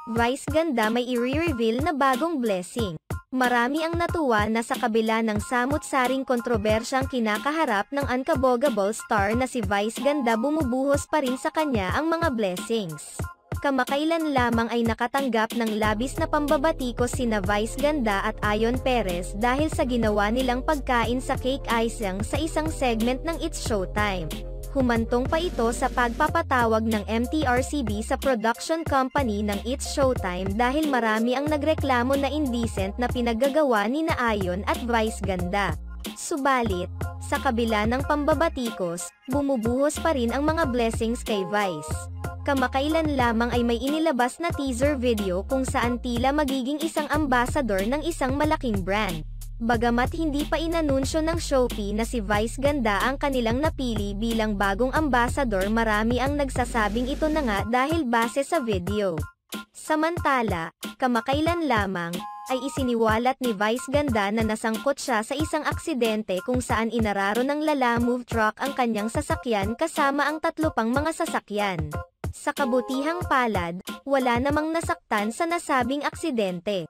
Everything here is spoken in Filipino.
Vice ganda may i-reveal na bagong blessing. Marami ang natuwa na sa kabila ng samut-saring kontrobersyang kinakaharap ng unkabogable star na si Vice ganda bumubuhos pa rin sa kanya ang mga blessings. Kamakailan lamang ay nakatanggap ng labis na pambabatikos sina Vice ganda at Ayon Perez dahil sa ginawa nilang pagkain sa cake icing sa isang segment ng It's Showtime. Humantong pa ito sa pagpapatawag ng MTRCB sa production company ng It's Showtime dahil marami ang nagreklamo na indecent na pinaggagawa ni Ayon at Vice ganda. Subalit, sa kabila ng pambabatikos, bumubuhos pa rin ang mga blessings kay Vice. Kamakailan lamang ay may inilabas na teaser video kung saan tila magiging isang ambassador ng isang malaking brand. Bagamat hindi pa inanunsyo ng Shopee na si Vice ganda ang kanilang napili bilang bagong ambassador, marami ang nagsasabing ito na nga dahil base sa video. Samantala, kamakailan lamang, ay isiniwalat ni Vice ganda na nasangkot siya sa isang aksidente kung saan inararo ng Lalamove truck ang kanyang sasakyan kasama ang 3 pang mga sasakyan. Sa kabutihang palad, wala namang nasaktan sa nasabing aksidente.